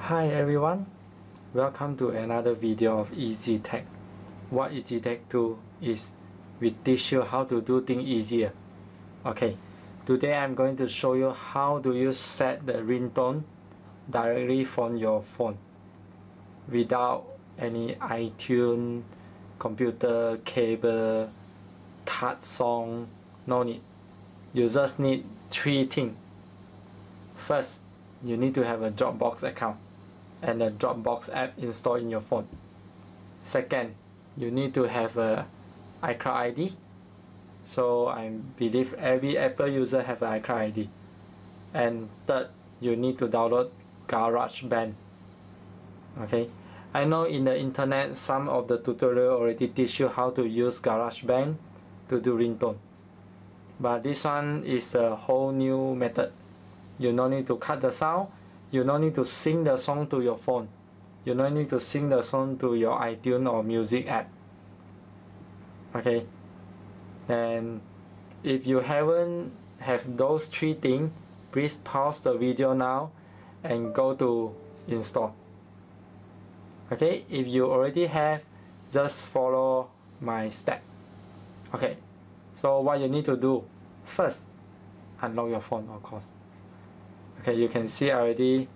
Hi everyone, welcome to another video of Easy Tech. What Easy Tech do is we teach you how to do things easier. Okay, today I'm going to show you how do you set the ringtone directly from your phone without any iTunes, computer, cable, card song, no need. You just need three things. First, you need to have a Dropbox account and a Dropbox app installed in your phone. Second, you need to have a iCloud ID. So I believe every Apple user have an iCloud ID. And third, you need to download Garageband. Okay, I know in the internet some of the tutorial already teach you how to use Garageband to do ringtone. But this one is a whole new method. You don't need to cut the sound. You don't need to sing the song to your phone. You don't need to sing the song to your iTunes or music app. Okay. And if you haven't have those three things, please pause the video now and go to install. Okay. If you already have, just follow my step. Okay. So what you need to do first, unlock your phone, of course. Okay, you can see I already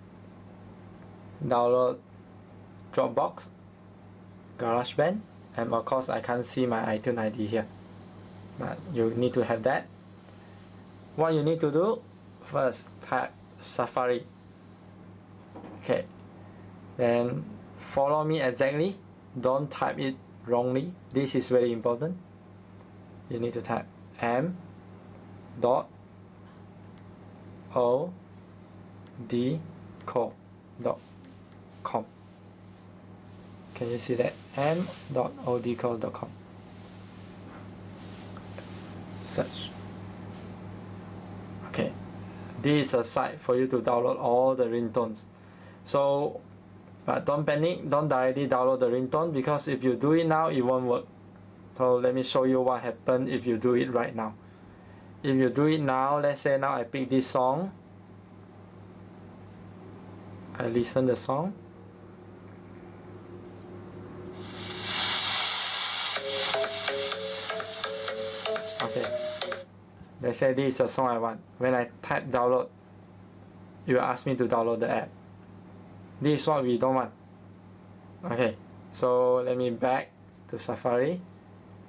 download Dropbox, GarageBand, and of course I can't see my iTunes ID here, but you need to have that. What you need to do first, type Safari. Okay, then follow me exactly, don't type it wrongly. This is very important. You need to type m.o dco.com. Can you see that? m.odco.com. Search. Okay, this is a site for you to download all the ringtones. So, but don't panic, don't directly download the ringtone, because if you do it now, it won't work. So let me show you what happens if you do it right now. If you do it now, let's say now I pick this song. I listen the song. Okay. Let's say this is a song I want. When I type download, it will ask me to download the app. This is what we don't want. Okay. So let me back to Safari.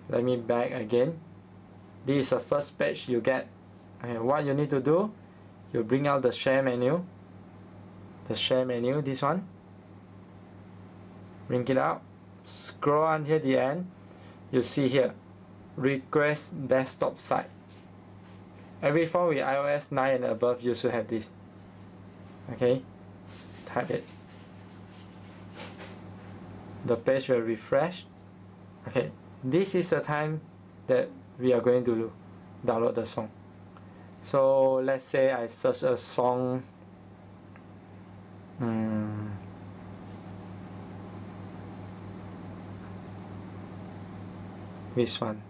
Let me back again. This is the first page you get. Okay. What you need to do, you bring out the share menu. The share menu, this one, bring it up, scroll until the end. You see here, request desktop site. Every phone with iOS 9 and above, you should have this. Okay, type it. The page will refresh. Okay, this is the time that we are going to download the song. So let's say I search a song. This one,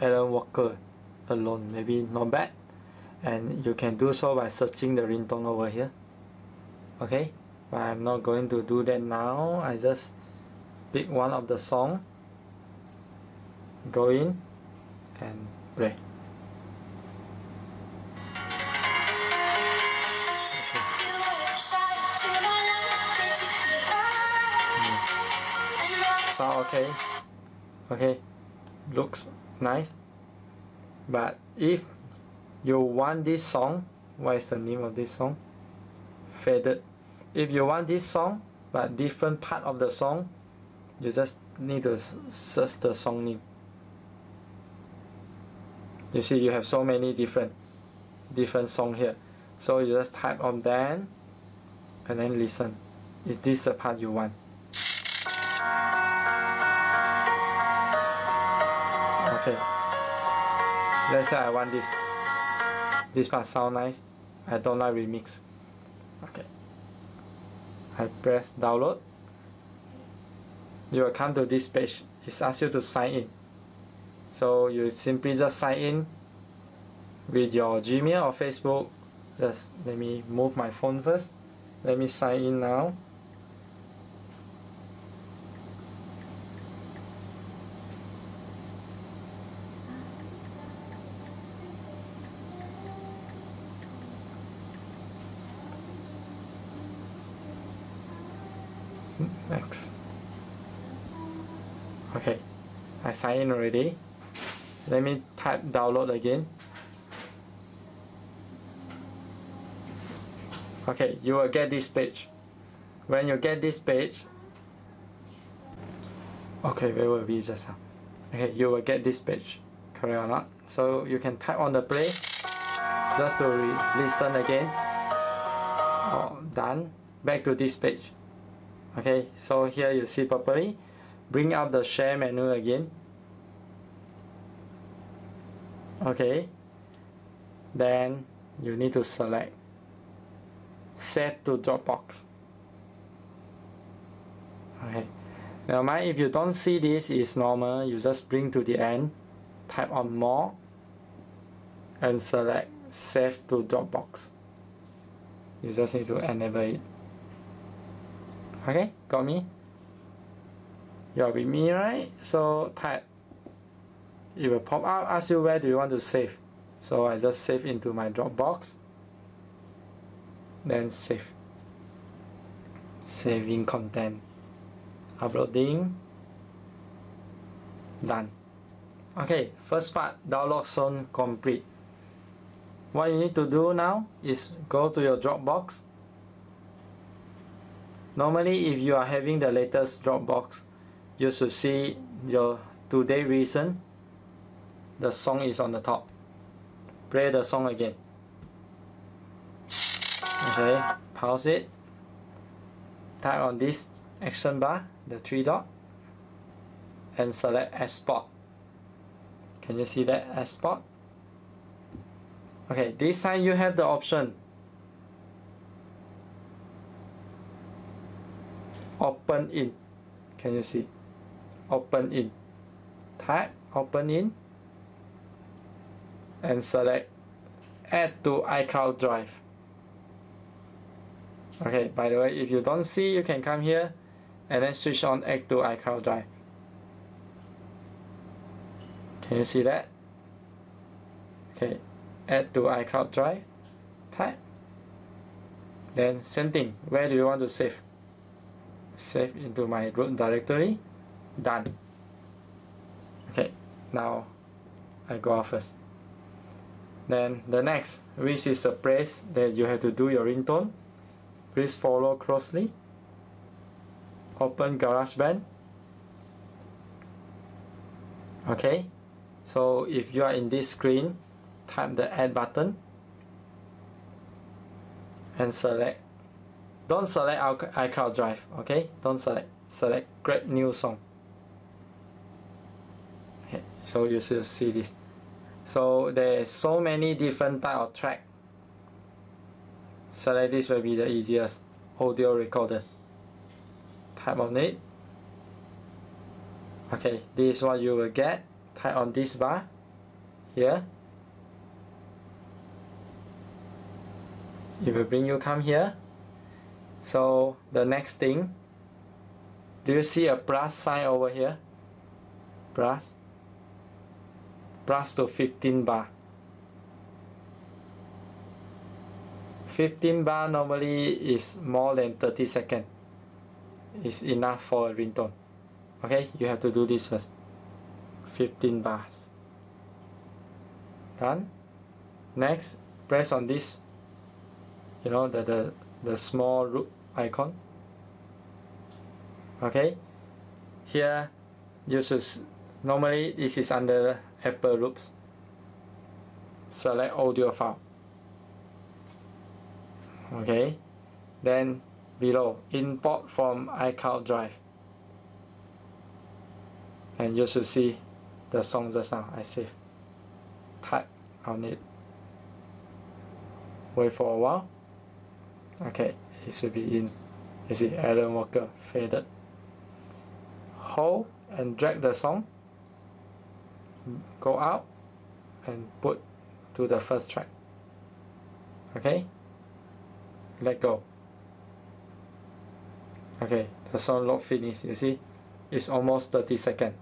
Alan Walker, Alone, maybe not bad. And you can do so by searching the ringtone over here. Okay, but I'm not going to do that now. I just pick one of the song, go in and play. Sound okay. Okay, looks nice. But if you want this song, what is the name of this song? Faded. If you want this song but different part of the song, you just need to search the song name. You see you have so many different songs here. So you just type on them and then listen. Is this the part you want? Okay, let's say I want this. This part sound nice. I don't like remix. Okay, I press download. You will come to this page. It asks you to sign in. So you simply just sign in with your Gmail or Facebook. Just let me move my phone first. Let me sign in now. Next. Okay, I signed in already. Let me type download again. Okay, you will get this page. When you get this page, okay, where were we just now? Okay, you will get this page, correct or not? So you can type on the play, just to listen again. Oh, done. Back to this page. Okay, so here you see properly. Bring up the share menu again. Okay, then you need to select save to Dropbox. Okay, now mind if you don't see this is normal, you just bring to the end, type on more and select save to Dropbox. You just need to enable it. Okay, got me? You're with me, right? So type, it will pop out, ask you where do you want to save. So I just save into my Dropbox, then save. Saving content, uploading, done. Okay, first part, download soon complete. What you need to do now is go to your Dropbox. Normally, if you are having the latest Dropbox, you should see your today recent. The song is on the top. Play the song again. Okay, pause it. Type on this action bar, the 3 dot, and select export. Can you see that export? Okay, this time you have the option open in. Can you see? Open in. Type open in and select add to iCloud drive. Okay, by the way, if you don't see, you can come here and then switch on add to iCloud drive. Can you see that? Okay, add to iCloud drive, type, then same thing, where do you want to save? Save into my root directory, done. Okay, now I go out first. Then the next, which is the place that you have to do your ringtone. Please follow closely. Open Garageband. Okay, so if you are in this screen, type the add button and select. Don't select iCloud drive, okay? Don't select. Select create new song. Okay, so you should see this. So there's so many different type of track. Select this will be the easiest. Audio recorder. Type on it. Okay, this is what you will get. Type on this bar here. It will bring you come here. So the next thing, do you see a plus sign over here? Plus to 15 bar. 15 bar normally is more than 30 seconds. It's enough for a ringtone. Okay, you have to do this first. 15 bars. Done. Next, press on this. You know, the small root icon. Okay, here you should, normally this is under Apple loops. Select audio file. Okay, then below import from iCloud drive, and you should see the song just now I saved. Type on it. Wait for a while. Okay, it should be in. You see Alan Walker faded. Hold and drag the song. Go out and put to the first track. Okay, let go. Okay, the song load finished. You see, it's almost 30 seconds.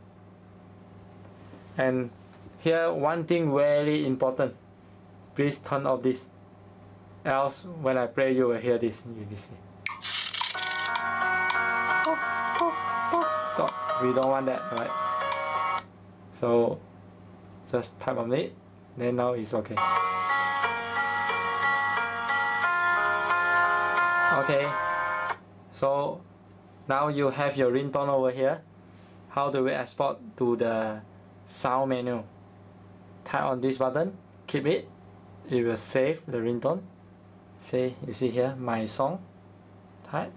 And here, one thing very important. Please turn off this. Else, when I play, you will hear this. You see. We don't want that, right? So just tap on it, then now it's okay. Okay, so now you have your ringtone over here. How do we export to the sound menu? Tap on this button, keep it, it will save the ringtone. Say, you see here, my song, type,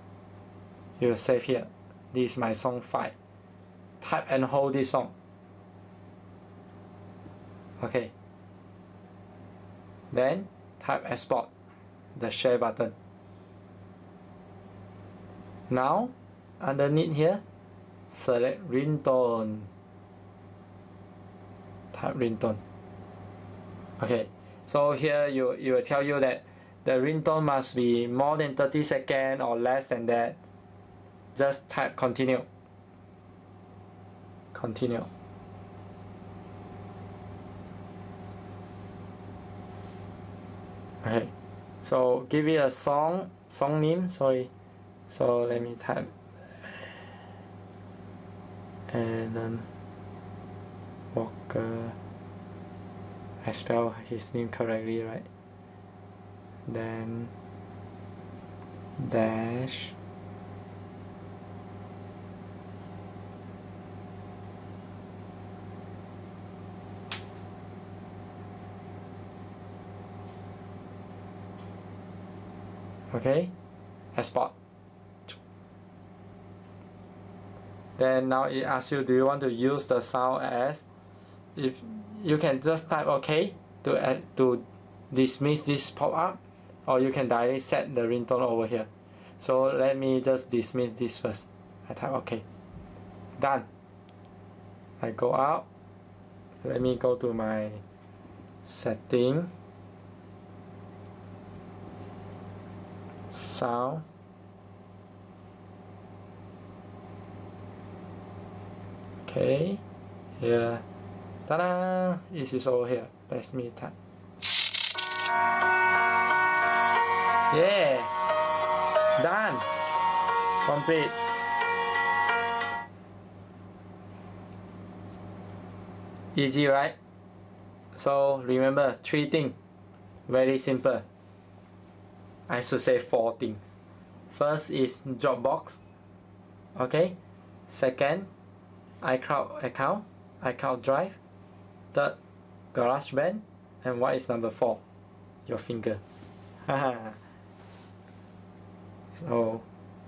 it will save here. This is my song file. Tap and hold this song. Okay. Then tap export, the share button. Now, underneath here, select ringtone. Tap ringtone. Okay, so here it will tell you that the ringtone must be more than 30 seconds or less than that. Just tap continue. Continue. Okay, so give it a song name, sorry. So let me type Alan Walker. I spell his name correctly, right? Then dash okay, export. Then now it asks you, do you want to use the sound as? If you can just type OK to dismiss this pop-up, or you can directly set the ringtone over here. So let me just dismiss this first. I type OK. Done. I go out. Let me go to my setting. Sound. Okay. Here. Ta-da! This is over here. Let me type. Yeah! Done! Complete. Easy, right? So remember 3 things. Very simple. I should say 4 things. First is Dropbox. Okay? Second, iCloud account, iCloud drive. Third, Garageband. And what is number 4? Your finger. So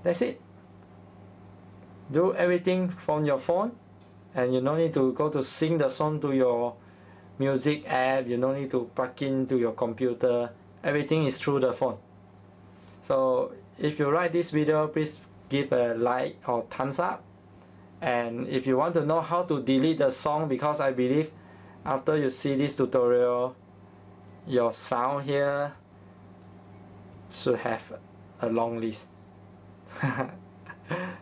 that's it. Do everything from your phone, and you don't need to go to sing the song to your music app. You don't need to plug into your computer. Everything is through the phone. So if you like this video, please give a like or thumbs up. And if you want to know how to delete the song, because I believe after you see this tutorial, your sound here should have a long list.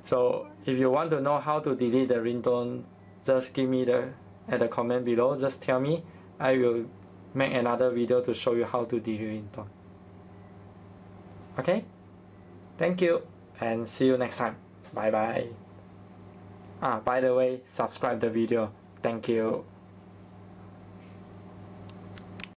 So if you want to know how to delete the ringtone, just give me at the comment below. Just tell me. I will make another video to show you how to delete ringtone. Okay? Thank you and see you next time. Bye bye. By the way, subscribe the video. Thank you.